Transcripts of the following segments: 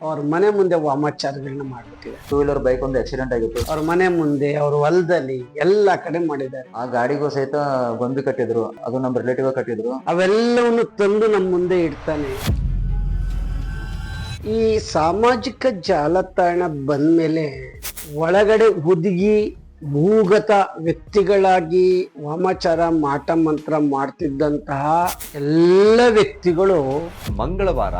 ಅವ್ರ ಮನೆ ಮುಂದೆ ವಾಮಾಚಾರಗಳನ್ನ ಮಾಡ್ಬಿಟ್ಟಿದ್ದಾರೆ. ಟೂ ವೀಲರ್ ಬೈಕ್ ಒಂದು ಆಕ್ಸಿಡೆಂಟ್ ಆಗಿತ್ತು. ಅವ್ರ ಮನೆ ಮುಂದೆ, ಅವ್ರ ಹೊಲದಲ್ಲಿ ಎಲ್ಲಾ ಕಡೆ ಮಾಡಿದ್ದಾರೆ. ಆ ಗಾಡಿಗೂ ಸಹಿತ ಗೊಂಬೆ ಕಟ್ಟಿದ್ರು, ಅದು ನಮ್ಮ ರಿಲೇಟಿವ್ ಕಟ್ಟಿದ್ರು. ಅವೆಲ್ಲವನ್ನು ತಂದು ನಮ್ಮ ಮುಂದೆ ಇಡ್ತಾನೆ. ಈ ಸಾಮಾಜಿಕ ಜಾಲತಾಣ ಬಂದ್ಮೇಲೆ ಒಳಗಡೆ ಹುದುಗಿ ಭೂಗತ ವ್ಯಕ್ತಿಗಳಾಗಿ ವಾಮಾಚಾರ ಮಾಟ ಮಂತ್ರ ಮಾಡ್ತಿದ್ದಂತಹ ಎಲ್ಲ ವ್ಯಕ್ತಿಗಳು ಮಂಗಳವಾರ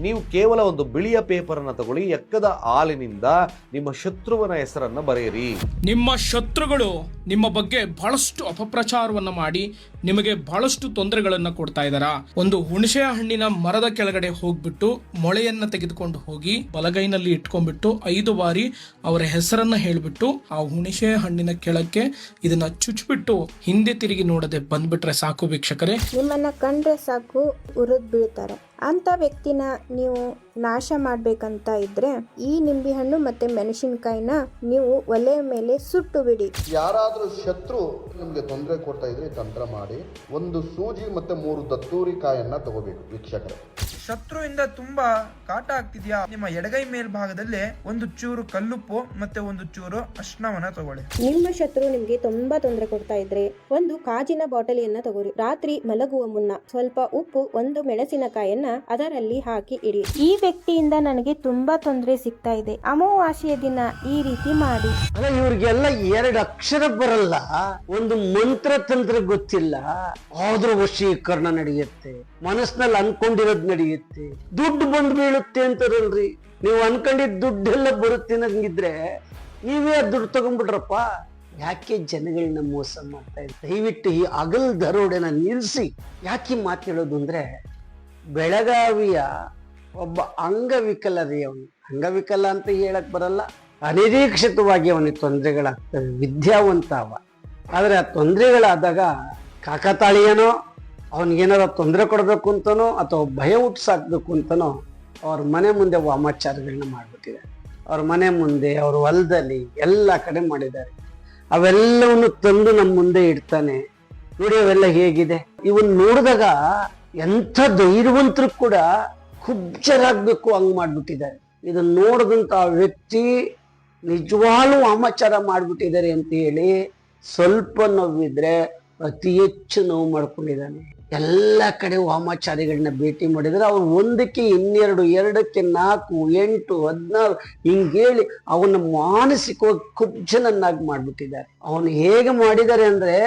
ನೀವು ಕೇವಲ ಒಂದು ಬಿಳಿಯ ಪೇಪರ್ ಅನ್ನ ತಗೊಳ್ಳಿ, ಎಕ್ಕದ ಹಾಲಿನಿಂದ ನಿಮ್ಮ ಶತ್ರುವನ ಹೆಸರನ್ನ ಬರೆಯಿರಿ. ನಿಮ್ಮ ಶತ್ರುಗಳು ನಿಮ್ಮ ಬಗ್ಗೆ ಬಹಳಷ್ಟು ಅಪಪ್ರಚಾರವನ್ನ ಮಾಡಿ ನಿಮಗೆ ಬಹಳಷ್ಟು ತೊಂದರೆಗಳನ್ನ ಕೊಡ್ತಾ ಇದ್ದಾರಾ? ಒಂದು ಹುಣಸೆ ಹಣ್ಣಿನ ಮರದ ಕೆಳಗಡೆ ಹೋಗ್ಬಿಟ್ಟು ಮೊಳೆಯನ್ನ ತೆಗೆದುಕೊಂಡು ಹೋಗಿ ಬಲಗೈನಲ್ಲಿ ಇಟ್ಕೊಂಡ್ಬಿಟ್ಟು 5 ಬಾರಿ ಅವರ ಹೆಸರನ್ನ ಹೇಳ್ಬಿಟ್ಟು ಆ ಹುಣಸೆ ಹಣ್ಣಿನ ಕೆಳಕ್ಕೆ ಇದನ್ನ ಚುಚ್ಬಿಟ್ಟು ಹಿಂದೆ ತಿರುಗಿ ನೋಡದೆ ಬಂದ್ಬಿಟ್ರೆ ಸಾಕು ವೀಕ್ಷಕರೇ. ನಿಮ್ಮನ್ನ ಕಂಡ್ರೆ ಸಾಕು ಉರಿದ್ ಬೀಳ್ತಾರೆ. ಅಂತ ವ್ಯಕ್ತಿನ ನೀವು ನಾಶ ಮಾಡ್ಬೇಕಂತ ಇದ್ರೆ ಈ ನಿಂಬೆಹಣ್ಣು ಮತ್ತೆ ಮೆಣಸಿನಕಾಯಿನ ನೀವು ಒಲೆ ಮೇಲೆ ಸುಟ್ಟು ಬಿಡಿ. ಯಾರಾದ್ರೂ ಶತ್ರು ನಿಮ್ಗೆ ತೊಂದರೆ ಕೊಡ್ತಾ ಇದ್ರೆ ತಂತ್ರ ಮಾಡಿ ಒಂದು ಸೂಜಿ ಮತ್ತೆ 3 ದತ್ತೂರಿ ಕಾಯನ್ನ ತಗೋಬೇಕು ವೀಕ್ಷಕರೇ. ಶತ್ರುವಿಂದ ತುಂಬಾ ಕಾಟ ಆಗ್ತಿದ್ಯಾ? ನಿಮ್ಮ ಎಡಗೈ ಮೇಲ್ಭಾಗದಲ್ಲಿ ಒಂದು ಚೂರು ಕಲ್ಲುಪ್ಪು ಮತ್ತೆ ಒಂದು ಚೂರು ಅರ್ಶನವನ್ನ ತಗೊಳ್ಳಿ. ನಿಮ್ಮ ಶತ್ರು ನಿಮ್ಗೆ ತುಂಬಾ ತೊಂದರೆ ಕೊಡ್ತಾ ಇದ್ರೆ ಒಂದು ಕಾಜಿನ ಬಾಟಲಿಯನ್ನ ತಗೋರಿ. ರಾತ್ರಿ ಮಲಗುವ ಮುನ್ನ ಸ್ವಲ್ಪ ಉಪ್ಪು, 1 ಮೆಣಸಿನಕಾಯನ್ನ ಅದರಲ್ಲಿ ಹಾಕಿ ಇಡಿ. ಈ ವ್ಯಕ್ತಿಯಿಂದ ನನಗೆ ತುಂಬಾ ತೊಂದರೆ ಸಿಗ್ತಾ ಇದೆ, ಅಮಾವಾಸ್ಯೆಯ ದಿನ ಈ ರೀತಿ ಮಾಡಿ. ಅಲ್ಲ, ಇವ್ರಿಗೆಲ್ಲ 2 ಅಕ್ಷರ ಬರಲ್ಲ, ಒಂದು ಮಂತ್ರ ತಂತ್ರ ಗೊತ್ತಿಲ್ಲ, ಆದ್ರೂ ವಶೀಕರಣ ನಡೆಯುತ್ತೆ, ಮನಸ್ಸಿನಲ್ಲಿ ಅನ್ಕೊಂಡಿರೋದ್ ನಡೆಯುತ್ತೆ, ದುಡ್ಡು ಬಂದು ಬೀಳುತ್ತೆ ಅಂತಾರಲ್ರಿ. ನೀವು ಅನ್ಕೊಂಡಿದ್ ದುಡ್ಡೆಲ್ಲ ಬರುತ್ತೆ ನಂಗಿದ್ರೆ ನೀವೇ ದುಡ್ಡು ತಗೊಂಡ್ಬಿಟ್ರಪ್ಪ. ಯಾಕೆ ಜನಗಳನ್ನ ಮೋಸ ಮಾಡ್ತಾ ಇದ್ದಾರೆ? ದಯವಿಟ್ಟು ಈ ಅಗಲ್ ದರೋಡೆನ ನಿಲ್ಲಿಸಿ. ಯಾಕೆ ಮಾತು ಹೇಳೋದು ಅಂದ್ರೆ, ಬೆಳಗಾವಿಯ ಒಬ್ಬ ಅಂಗವಿಕಲರಿ, ಅವನು ಅಂಗವಿಕಲ ಅಂತ ಹೇಳಕ್ ಬರಲ್ಲ, ಅನಿರೀಕ್ಷಿತವಾಗಿ ಅವನಿಗೆ ತೊಂದರೆಗಳಾಗ್ತವೆ. ವಿದ್ಯಾವಂತ ಅವ, ಆದ್ರೆ ಆ ತೊಂದರೆಗಳಾದಾಗ ಕಾಕತಾಳೀಯನೋ ಅವನಿಗೇನಾರ ತೊಂದರೆ ಕೊಡಬೇಕು ಅಂತನೋ ಅಥವಾ ಭಯ ಹುಟ್ಟಿಸಾಕ್ಬೇಕು ಅಂತನೋ ಅವ್ರ ಮನೆ ಮುಂದೆ ವಾಮಾಚಾರಗಳನ್ನ ಮಾಡ್ಬಿಟ್ಟಿದ್ದಾರೆ. ಅವ್ರ ಮನೆ ಮುಂದೆ, ಅವ್ರ ಹೊಲದಲ್ಲಿ ಎಲ್ಲ ಕಡೆ ಮಾಡಿದ್ದಾರೆ. ಅವೆಲ್ಲವನ್ನು ತಂದು ನಮ್ಮ ಮುಂದೆ ಇಡ್ತಾನೆ. ನೋಡಿ ಅವೆಲ್ಲ ಹೇಗಿದೆ. ಇವನ್ ನೋಡಿದಾಗ ಎಂಥ ಧೈರ್ಯವಂತರು ಕೂಡ ಕುಬ್ಜರಾಗ್ಬೇಕು ಹಂಗ್ ಮಾಡ್ಬಿಟ್ಟಿದ್ದಾರೆ. ಇದನ್ನ ನೋಡಿದಂತ ವ್ಯಕ್ತಿ ನಿಜವಾಗ್ಲೂ ವಾಮಾಚಾರ ಮಾಡ್ಬಿಟ್ಟಿದ್ದಾರೆ ಅಂತ ಹೇಳಿ ಸ್ವಲ್ಪ ನೋವಿದ್ರೆ ಅತಿ ಹೆಚ್ಚು ನೋವು ಮಾಡ್ಕೊಂಡಿದ್ದಾನೆ. ಎಲ್ಲ ಕಡೆ ವಾಮಾಚಾರಿಗಳನ್ನ ಭೇಟಿ ಮಾಡಿದ್ರೆ ಅವ್ರು 1ಕ್ಕೆ 2, 2ಕ್ಕೆ 4, 8, 16 ಹಿಂಗೇಳಿ ಅವನ ಮಾನಸಿಕವಾಗಿ ಕುಬ್ಜನನ್ನಾಗಿ ಮಾಡ್ಬಿಟ್ಟಿದ್ದಾರೆ. ಅವನು ಹೇಗೆ ಮಾಡಿದ್ದಾರೆ ಅಂದ್ರೆ,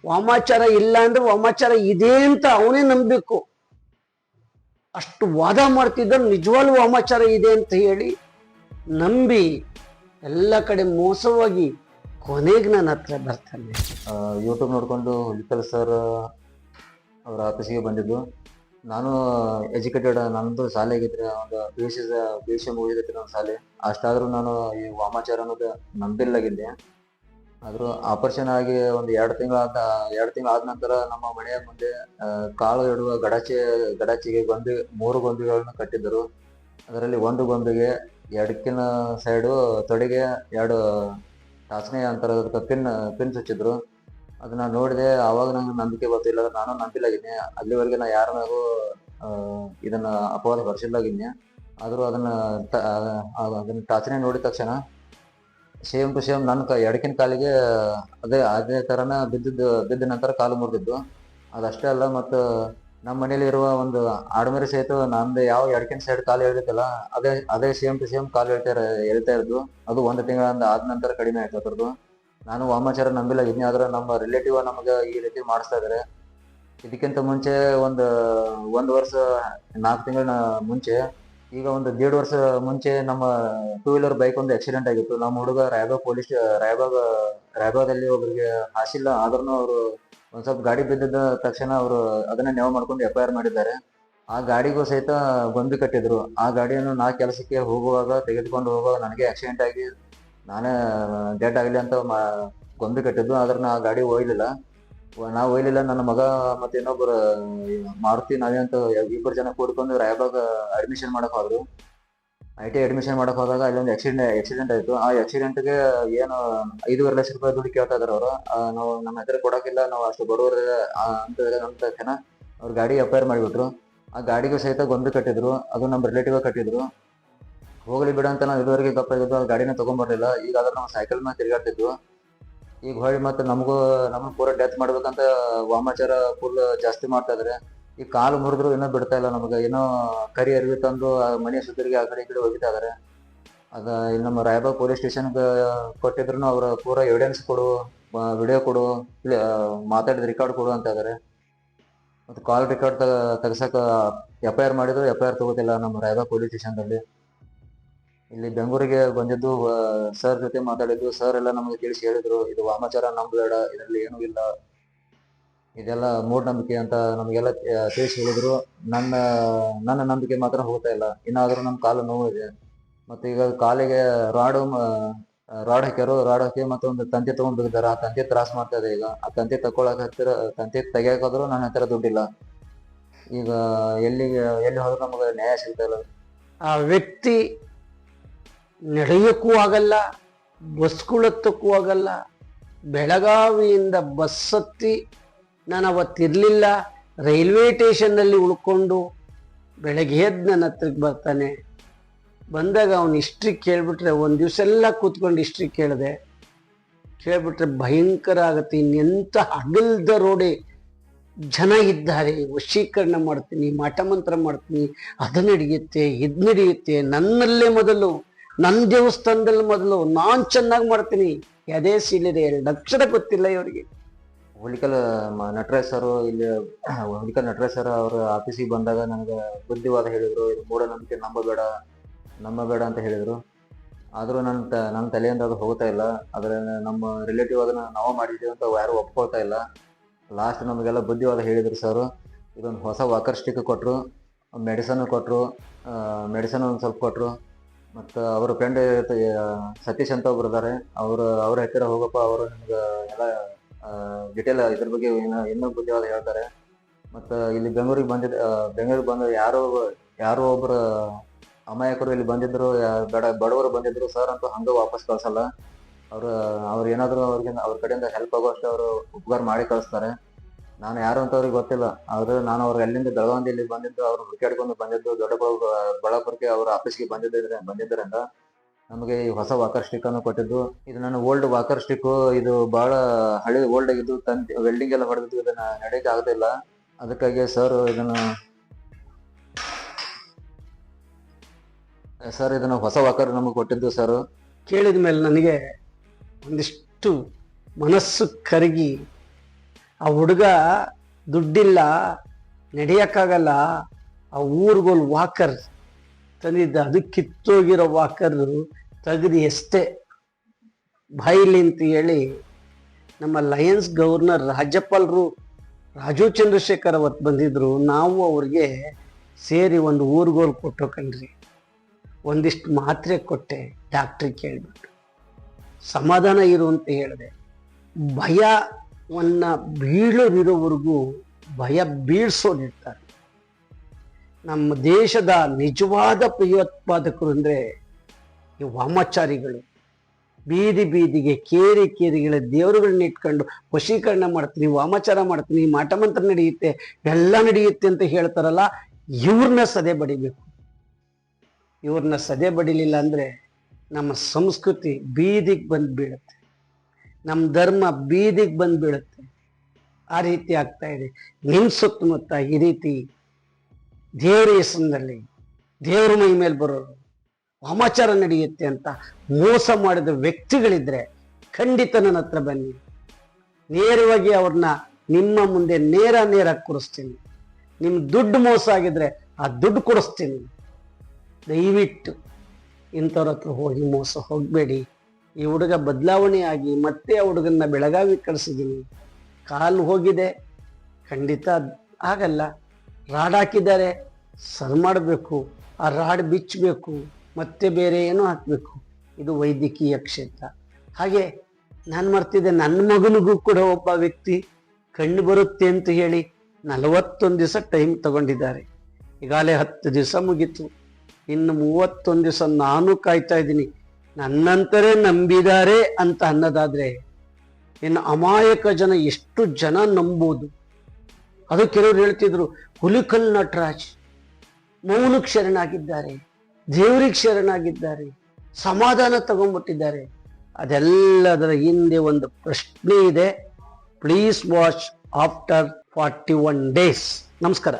ವಾಮಾಚಾರ ಇಲ್ಲ ಅಂದ್ರೆ ವಾಮಾಚಾರ ಇದೆ ಅಂತ ಅವನೇ ನಂಬಬೇಕು. ಅಷ್ಟು ವಾದ ಮಾಡ್ತಿದ್ದ ನಿಜವಾಗ್ಲೂ ವಾಮಾಚಾರ ಇದೆ ಅಂತ ಹೇಳಿ ನಂಬಿ ಎಲ್ಲ ಕಡೆ ಮೋಸವಾಗಿ ಕೊನೆಗೆ ನನ್ನ ಹತ್ರ ಬರ್ತಾನೆ. ಯೂಟ್ಯೂಬ್ ನೋಡ್ಕೊಂಡು ಹುಲಿಕಲ್ ಸರ್ ಅವ್ರ ಆಫೀಸಿಗೆ ಬಂದಿದ್ದು. ನಾನು ಎಜುಕೇಟೆಡ್, ನಂದು ಶಾಲೆ ಆಗಿದ್ರೆ ಒಂದು ಪಿ ಯು ಸಿ ಮುಗಿದೈತಿ ನನ್ನ ಶಾಲೆ. ಅಷ್ಟಾದ್ರೂ ನಾನು ಈ ವಾಮಾಚಾರ ಅನ್ನೋದು ನಂಬಿಲ್ಲಾಗಿದ್ದೆ. ಆದ್ರೂ ಆಪರೇಷನ್ ಆಗಿ ಒಂದು 2 ತಿಂಗಳು ಆದ ನಂತರ ನಮ್ಮ ಮನೆಯ ಮುಂದೆ ಕಾಳು ಇಡುವ ಗಡಚಿಗೆ 3 ಗೊಂಬೆಗಳನ್ನು ಕಟ್ಟಿದ್ದರು. ಅದರಲ್ಲಿ ಒಂದು ಗೊಂಬೆಗೆ ಎಡಕ್ಕಿನ ಸೈಡು ತೊಡೆಗೆ 2 ಟಾಚನೆ ಅಂತರದ ಪಿನ್ ಹಚ್ಚಿದ್ರು. ಅದನ್ನ ನೋಡಿದೆ. ಆವಾಗ ನಂಗೆ ನಂಬಿಕೆ ಗೊತ್ತಿಲ್ಲ, ನಾನು ನಂಬಿಲಾಗಿದ್ದೆ. ಅಲ್ಲಿವರೆಗೆ ನಾ ಯಾರ ಮ್ಯಾಗೂ ಇದನ್ನ ಅಪವಾದ ಹೊರಿಸಿಲ್ಲಾಗಿದ್ದೆ. ಆದ್ರೂ ಅದನ್ನ ಟಾಚನೆ ನೋಡಿದ ತಕ್ಷಣ ಸೇಮ್ ಟು ಸೇಮ್ ನನ್ನ ಎಡಕಿನ ಕಾಲಿಗೆ ಅದೇ ತರನ ಬಿದ್ದ ನಂತರ ಕಾಲು ಮುರಿದಿದ್ದು. ಅದಷ್ಟೇ ಅಲ್ಲ, ಮತ್ತು ನಮ್ಮ ಮನೇಲಿ ಇರುವ ಒಂದು ಆಡ್ಮರಿ ಸಹಿತ ನಂದು ಯಾವ ಎಡಕಿನ ಸೈಡ್ ಕಾಲು ಎಳ್ದಿತ್ತಲ್ಲ ಅದೇ ಸೇಮ್ ಟು ಸೇಮ್ ಕಾಲು ಎಳ್ತಾ ಇದ್ದು. ಅದು 1 ತಿಂಗಳಿಂದ ಆದ ನಂತರ ಕಡಿಮೆ ಆಯ್ತು ಅದ್ರದ್ದು. ನಾನು ವಾಮಾಚಾರ ನಂಬಿಲಾಗಿದ್ನಿ, ಆದ್ರೆ ನಮ್ಮ ರಿಲೇಟಿವ್ ನಮಗೆ ಈ ರೀತಿ ಮಾಡಿಸ್ತಾ ಇದಾರೆ. ಇದಕ್ಕಿಂತ ಮುಂಚೆ ಒಂದು ವರ್ಷ 4 ತಿಂಗಳ ಮುಂಚೆ, ಈಗ ಒಂದು 1.5 ವರ್ಷ ಮುಂಚೆ ನಮ್ಮ 2 ವೀಲರ್ ಬೈಕ್ ಒಂದು ಆಕ್ಸಿಡೆಂಟ್ ಆಗಿತ್ತು. ನಮ್ಮ ಹುಡುಗ ರಾಯಬಾಗದಲ್ಲಿ ಒಬ್ಬರಿಗೆ ಹಾಸಿಲ್ಲ, ಆದ್ರೂ ಅವರು ಒಂದ್ ಸ್ವಲ್ಪ ಗಾಡಿ ಬಿದ್ದಿದ್ದ ತಕ್ಷಣ ಅವರು ಅದನ್ನ ನೆವ ಮಾಡ್ಕೊಂಡು FIR ಮಾಡಿದ್ದಾರೆ. ಆ ಗಾಡಿಗೂ ಸಹಿತ ಗೊಂಬೆ ಕಟ್ಟಿದ್ರು. ಆ ಗಾಡಿಯನ್ನು ನಾ ಕೆಲಸಕ್ಕೆ ತೆಗೆದುಕೊಂಡು ಹೋಗುವಾಗ ನನಗೆ ಆಕ್ಸಿಡೆಂಟ್ ಆಗಿ ನಾನೇ ಡೆಡ್ ಆಗಲಿ ಅಂತ ಗೊಂಬೆ ಕಟ್ಟಿದ್ದು. ಆದ್ರೆ ನಾ ಆ ಗಾಡಿ ಒಯ್ಲಿಲ್ಲ. ನನ್ನ ಮಗ ಮತ್ತೆ ಇನ್ನೊಬ್ಬರು ಮಾರುತಿ ನಾವೇ ಅಂತ 2 ಜನ ಕೂಡ್ಕೊಂಡು ರಾಯಬಾಗ ಅಡ್ಮಿಷನ್ ಮಾಡಕ್ ಹೋದ್ರು. IT ಅಡ್ಮಿಷನ್ ಮಾಡಕ್ ಹೋದಾಗ ಅಲ್ಲಿ ಒಂದು ಆಕ್ಸಿಡೆಂಟ್ ಆಯ್ತು. ಆ ಆಕ್ಸಿಡೆಂಟ್ಗೆ ಏನು 5.5 ಲಕ್ಷ ರೂಪಾಯಿ ದುಡ್ಡು ಕೇಳ್ತಾ ಇದಾರೆ ಅವರು. ನಾವು ನಮ್ಮ ಹತ್ರ ಕೊಡೋಕಿಲ್ಲ, ನಾವು ಅಷ್ಟು ಬಡವರು ಅಂತ ತಕ್ಷಣ ಅವ್ರ ಗಾಡಿ FIR ಮಾಡಿಬಿಟ್ರು. ಆ ಗಾಡಿಗೂ ಸಹಿತ ಗೊಂಬೆ ಕಟ್ಟಿದ್ರು, ಅದು ನಮ್ಮ ರಿಲೇಟಿವ್ ಕಟ್ಟಿದ್ರು. ಹೋಗ್ಲಿ ಬಿಡ ಅಂತ ನಾವು ಇದುವರೆಗೆ ಗಪ್ಪ ಇದ್ದು ಗಾಡಿನ ತಗೊಂಡ್ಬರ್ಲಿಲ್ಲ. ಈಗ ಆದ್ರೆ ನಾವು ಸೈಕಲ್ ಮೇಲೆ ತಿರ್ಗಾಡ್ತಿದ್ವು. ಈಗ ಹೊಳ್ಳಿ ಮತ್ತೆ ನಮಗ್ ಪೂರ ಡೆತ್ ಮಾಡ್ಬೇಕಂತ ವಾಮಾಚಾರ ಫುಲ್ ಜಾಸ್ತಿ ಮಾಡ್ತಾ ಇದ್ರೆ. ಈ ಕಾಲು ಮುರಿದ್ರು ಏನೋ ಬಿಡ್ತಾ ಇಲ್ಲ ನಮಗೆ. ಏನೋ ಕರಿ ಅರಿವಿ ತಂದು ಮನೆ ಸುತ್ತರಿಗೆ ಆ ಕಡೆ ಈ ಕಡೆ ಹೋಗಿತಾ ಇದಾರೆ. ಅದ ಇಲ್ಲಿ ನಮ್ಮ ರಾಯಬಾಗ್ ಪೊಲೀಸ್ ಸ್ಟೇಷನ್ಗೆ ಕೊಟ್ಟಿದ್ರು ಅವ್ರ ಪೂರ ಎವಿಡೆನ್ಸ್ ಕೊಡು, ವಿಡಿಯೋ ಕೊಡು, ಮಾತಾಡಿದ ರೆಕಾರ್ಡ್ ಕೊಡು ಅಂತ ಇದಾರೆ. ಮತ್ತು ಕಾಲ್ ರೆಕಾರ್ಡ್ ತೆಗ್ಸಕ FIR ಮಾಡಿದ್ರು FIR ತಗೋತಿಲ್ಲ ನಮ್ಮ ರಾಯಬಾಗ್ ಪೊಲೀಸ್ ಸ್ಟೇಷನ್ದಲ್ಲಿ. ಇಲ್ಲಿ ಬೆಂಗಳೂರಿಗೆ ಬಂದಿದ್ದು ಸರ್ ಜೊತೆ ಮಾತಾಡಿದ್ದು. ಸರ್ ಎಲ್ಲ ನಮಗೆ ತಿಳಿಸಿ ಹೇಳಿದ್ರು, ಇದು ವಾಮಾಚಾರ ನಂಬಬೇಡ, ಇದರಲ್ಲಿ ಏನೂ ಇಲ್ಲ, ಇದೆಲ್ಲ ಮೂಢನಂಬಿಕೆ ಅಂತ ನಮಗೆಲ್ಲ ತಿಳಿಸಿ ಹೇಳಿದ್ರು. ನನ್ನ ನಂಬಿಕೆ ಮಾತ್ರ ಹೋಗ್ತಾ ಇಲ್ಲ. ಇನ್ನಾದ್ರೂ ನಮ್ಮ ಕಾಲು ನೋವು ಇದೆ. ಮತ್ತೆ ಈಗ ಕಾಲಿಗೆ ರಾಡ್ ಹಾಕ್ಯಾರು. ರಾಡ್ ಹಾಕಿ ಮತ್ತೊಂದು ತಂತಿ ತಗೊಂಡ್ ಬಿಗಿದಾರ. ಆ ತಂತಿ ತ್ರಾಸ ಮಾಡ್ತಾ ಇದೆ. ಈಗ ಆ ತಂತಿ ತಂತಿ ತೆಗಿಯಾಕಾದ್ರೂ ನನ್ನ ಹತ್ತಿರ ದುಡ್ಡಿಲ್ಲ. ಈಗ ಎಲ್ಲಿ ಹೋದ್ರೂ ನಮಗೆ ನ್ಯಾಯ ಸಿಗ್ತಾ ಇಲ್ಲ. ಆ ವ್ಯಕ್ತಿ ನಡೆಯೋಕ್ಕೂ ಆಗಲ್ಲ, ಬಸ್ಗಳತ್ತಕ್ಕೂ ಆಗಲ್ಲ. ಬೆಳಗಾವಿಯಿಂದ ಬಸ್ ಹತ್ತಿ, ನಾನು ಅವತ್ತಿರಲಿಲ್ಲ, ರೈಲ್ವೆ ಸ್ಟೇಷನ್ನಲ್ಲಿ ಉಳ್ಕೊಂಡು ಬೆಳಗ್ಗೆ ಎದ್ದು ನನ್ನ ಹತ್ರಕ್ಕೆ ಬರ್ತಾನೆ. ಬಂದಾಗ ಅವನು ಹಿಸ್ಟ್ರಿ ಕೇಳಿಬಿಟ್ರೆ, ಒಂದು ದಿವಸ ಎಲ್ಲ ಕೂತ್ಕೊಂಡು ಹಿಸ್ಟ್ರಿ ಕೇಳಿಬಿಟ್ರೆ ಭಯಂಕರ ಆಗುತ್ತೆ. ಇನ್ನೆಂಥ ಹಗಲ್ದ ರೋಡೆ ಜನ ಇದ್ದಾರೆ. ವಶೀಕರಣ ಮಾಡ್ತೀನಿ, ಮಾಟಮಂತ್ರ ಮಾಡ್ತೀನಿ, ಅದು ನಡೆಯುತ್ತೆ, ಇದು ನಡೆಯುತ್ತೆ, ನನ್ನಲ್ಲೇ ಮೊದಲು, ನನ್ನ ದೇವಸ್ಥಾನದಲ್ಲಿ ಮೊದಲು, ನಾನು ಚೆನ್ನಾಗಿ ಮಾಡ್ತೀನಿ. ಅದೇ ಸೀಲಿದೆ, 2 ಅಕ್ಷರ ಗೊತ್ತಿಲ್ಲ ಇವರಿಗೆ. ಹುಲಿಕಲ್ ನಟರಾಜ್ ಸರ್ ಇಲ್ಲಿ ಹುಲಿಕಲ್ ನಟರಾಜ್ ಸರ್ ಅವ್ರ ಆಫೀಸಿಗೆ ಬಂದಾಗ ನನಗೆ ಬುದ್ಧಿವಾದ ಹೇಳಿದ್ರು. ಇದು ಮೂಢನಂಬಿಕೆ ನಂಬಬೇಡ ಅಂತ ಹೇಳಿದ್ರು. ಆದರೂ ನನ್ನ ತಲೆಯಿಂದ ಅದು ಹೋಗ್ತಾ ಇಲ್ಲ. ಆದರೆ ನಮ್ಮ ರಿಲೇಟಿವ್ ಅದನ್ನ ನಾವು ಮಾಡಿದ್ದೀವಿ ಅಂತ ಯಾರು ಒಪ್ಕೊಳ್ತಾ ಇಲ್ಲ. ಲಾಸ್ಟ್ ನಮಗೆಲ್ಲ ಬುದ್ಧಿವಾದ ಹೇಳಿದ್ರು ಸರ್. ಇದೊಂದು ಹೊಸ ವಾಕರ್ ಸ್ಟಿಕ್ ಕೊಟ್ಟರು, ಮೆಡಿಸನ್ ಕೊಟ್ಟರು, ಮೆಡಿಸನ್ ಒಂದು ಸ್ವಲ್ಪ ಕೊಟ್ಟರು. ಮತ್ತು ಅವರ ಫ್ರೆಂಡ್ ಸತೀಶ್ ಅಂತ ಒಬ್ರು ಇದ್ದಾರೆ. ಅವ್ರ ಹತ್ತಿರ ಹೋಗಪ್ಪ, ಅವರು ನಿಮ್ಗೆ ಎಲ್ಲ ಡಿಟೇಲ್ ಇದ್ರ ಬಗ್ಗೆ ಇನ್ನೂ ಬುದ್ಧಿವಾದ ಹೇಳ್ತಾರೆ. ಮತ್ತು ಇಲ್ಲಿ ಬೆಂಗಳೂರಿಗೆ ಬಂದ ಯಾರೋ ಒಬ್ಬರು ಅಮಾಯಕರು ಇಲ್ಲಿ ಬಂದಿದ್ರು, ಬಡವರು ಬಂದಿದ್ರು. ಸರ್ ಅಂತೂ ಹಂಗೆ ವಾಪಸ್ ಕಳ್ಸಲ್ಲ. ಅವ್ರು ಏನಾದರೂ ಅವ್ರ ಕಡೆಯಿಂದ ಹೆಲ್ಪ್ ಆಗೋಷ್ಟು ಅವರು ಉಪಕಾರ ಮಾಡಿ ಕಳಿಸ್ತಾರೆ. ನಾನು ಯಾರು ಅಂತ ಅವ್ರಿಗೆ ಗೊತ್ತಿಲ್ಲ. ಆದ್ರೆ ನಾನು ಅವ್ರು ಎಲ್ಲಿಂದ ಬೆಳಗಾವಿಯಿಂದ ಇಲ್ಲಿ ಬಂದಿದ್ದು, ಅವ್ರು ಹುಡುಕಾಡ್ಕೊಂಡು ಬಂದಿದ್ದು, ಬಳ್ಳಾಪುರಕ್ಕೆ ಅವ್ರ ಆಫೀಸ್ಗೆ ಬಂದಿದ್ದರಿಂದ ನಮಗೆ ಈ ಹೊಸ ವಾಕರ್ ಸ್ಟಿಕ್ ಅನ್ನು ಕೊಟ್ಟಿದ್ದು. ಇದು ನನ್ನ ಓಲ್ಡ್ ವಾಕರ್ ಸ್ಟಿಕ್. ಇದು ಬಹಳ ಹಳೆ ಓಲ್ಡ್ ಆಗಿದ್ದು, ವೆಲ್ಡಿಂಗ್ ಎಲ್ಲ ಹೊಡೆದಿದ್ದು, ಇದನ್ನ ನಡೆಯಕ್ಕೆ ಆಗ್ತಿಲ್ಲ. ಅದಕ್ಕಾಗಿ ಸರ್ ಇದನ್ನ ಹೊಸ ವಾಕರ್ ನಮಗೆ ಕೊಟ್ಟಿದ್ದು ಸರ್. ಕೇಳಿದ ಮೇಲೆ ನನಗೆ ಒಂದಿಷ್ಟು ಮನಸ್ಸು ಕರಗಿ, ಆ ಹುಡುಗ ದುಡ್ಡಿಲ್ಲ, ನಡೆಯೋಕ್ಕಾಗಲ್ಲ, ಆ ಊರಿಗೊಂದು ವಾಕರ್ ತಂದಿದ್ದ. ಅದು ಕಿತ್ತೋಗಿರೋ ವಾಕರ್ ತೆಗೆದು ಎಷ್ಟೇ ಬಾಯಿಲಿ ಅಂತ ಹೇಳಿ ನಮ್ಮ ಲಯನ್ಸ್ ಗವರ್ನರ್ ರಾಜ್ಯಪಾಲರು ರಾಜು ಚಂದ್ರಶೇಖರ್ ಅವತ್ತು ಬಂದಿದ್ರು. ನಾವು ಅವ್ರಿಗೆ ಸೇರಿ ಒಂದು ಊರುಗೋಲು ಕೊಟ್ಟು ಕಣ್ರಿ, ಒಂದಿಷ್ಟು ಮಾತ್ರೆ ಕೊಟ್ಟೆ. ಡಾಕ್ಟ್ರಿಗೆ ಕೇಳಿಬಿಟ್ಟು ಸಮಾಧಾನ ಇರು ಅಂತ ಹೇಳಿದೆ. ಭಯವನ್ನು ಬೀಳೋರಿರೋವರೆಗೂ ಭಯ ಬೀಳ್ಸೋದಿರ್ತಾರೆ. ನಮ್ಮ ದೇಶದ ನಿಜವಾದ ಭಯೋತ್ಪಾದಕರು ಅಂದರೆ ಈ ವಾಮಾಚಾರಿಗಳು. ಬೀದಿಗೆ ಕೇರಿಗಳ ದೇವರುಗಳನ್ನ ಇಟ್ಕೊಂಡು ವಶೀಕರಣ ಮಾಡ್ತೀನಿ, ವಾಮಾಚಾರ ಮಾಡ್ತೀನಿ, ಮಾಟಮಂತ್ರ ನಡೆಯುತ್ತೆ, ಎಲ್ಲ ನಡೆಯುತ್ತೆ ಅಂತ ಹೇಳ್ತಾರಲ್ಲ, ಇವ್ರನ್ನ ಸದೆ ಬಡಿಬೇಕು. ಇವ್ರನ್ನ ಸದೆ ಬಡಿಲಿಲ್ಲ ಅಂದರೆ ನಮ್ಮ ಸಂಸ್ಕೃತಿ ಬೀದಿಗೆ ಬಂದು ಬೀಳುತ್ತೆ, ನಮ್ಮ ಧರ್ಮ ಬೀದಿಗೆ ಬಂದು ಬೀಳುತ್ತೆ. ಆ ರೀತಿ ಆಗ್ತಾ ಇದೆ. ನಿಮ್ಮ ಸುತ್ತಮುತ್ತ ಈ ರೀತಿ ದೇವರ ಹೆಸರಿನಲ್ಲಿ ದೇವರ ಮೈ ಮೇಲೆ ಬರೋರು, ವಾಮಾಚಾರ ನಡೆಯುತ್ತೆ ಅಂತ ಮೋಸ ಮಾಡಿದ ವ್ಯಕ್ತಿಗಳಿದ್ರೆ ಖಂಡಿತ ನನ್ನ ಹತ್ರ ಬನ್ನಿ. ನೇರವಾಗಿ ಅವ್ರನ್ನ ನಿಮ್ಮ ಮುಂದೆ ನೇರ ಕೂರಿಸ್ತೀನಿ. ನಿಮ್ಮ ದುಡ್ಡು ಮೋಸ ಆಗಿದ್ರೆ ಆ ದುಡ್ಡು ಕೊಡಿಸ್ತೀನಿ. ದಯವಿಟ್ಟು ಇಂಥವ್ರ ಹತ್ರ ಹೋಗಿ ಮೋಸ ಹೋಗಬೇಡಿ. ಈ ಹುಡುಗ ಬದಲಾವಣೆ ಆಗಿ ಮತ್ತೆ ಆ ಹುಡುಗನ್ನ ಬೆಳಗಾವಿ ಕಳಿಸಿದ್ದೀನಿ. ಕಾಲು ಹೋಗಿದೆ, ಖಂಡಿತ ಆಗಲ್ಲ. ರಾಡ್ ಹಾಕಿದ್ದಾರೆ, ಸರ್ ಮಾಡಬೇಕು, ಆ ರಾಡ್ ಬಿಚ್ಚಬೇಕು, ಮತ್ತೆ ಬೇರೆ ಏನೋ ಹಾಕಬೇಕು. ಇದು ವೈದ್ಯಕೀಯ ಕ್ಷೇತ್ರ. ಹಾಗೆ ನಾನು ಮರ್ತಿದ್ದೆ, ನನ್ನ ಮಗನಿಗೂ ಕೂಡ ಒಬ್ಬ ವ್ಯಕ್ತಿ ಕಣ್ಣು ಬರುತ್ತೆ ಅಂತ ಹೇಳಿ 41 ದಿವಸ ಟೈಮ್ ತಗೊಂಡಿದ್ದಾರೆ. ಈಗಾಗಲೇ 10 ದಿವಸ ಮುಗೀತು, ಇನ್ನು 31 ದಿವಸ ನಾನು ಕಾಯ್ತಾ ಇದ್ದೀನಿ. ನನ್ನಂತರೇ ನಂಬಿದ್ದಾರೆ ಅಂತ ಅನ್ನೋದಾದ್ರೆ ಇನ್ನು ಅಮಾಯಕ ಜನ ಎಷ್ಟು ಜನ ನಂಬೋದು. ಅದು ಕೆಲವರು ಹೇಳ್ತಿದ್ರು, ಹುಲಿಕಲ್ ನಟರಾಜ್ ಮೌನಕ್ಕೆ ಶರಣಾಗಿದ್ದಾರೆ, ದೇವರಿಗೆ ಶರಣಾಗಿದ್ದಾರೆ, ಸಮಾಧಾನ ತಗೊಂಡ್ಬಿಟ್ಟಿದ್ದಾರೆ. ಅದೆಲ್ಲದರ ಹಿಂದೆ ಒಂದು ಪ್ರಶ್ನೆ ಇದೆ. Please watch after 41 days. ನಮಸ್ಕಾರ.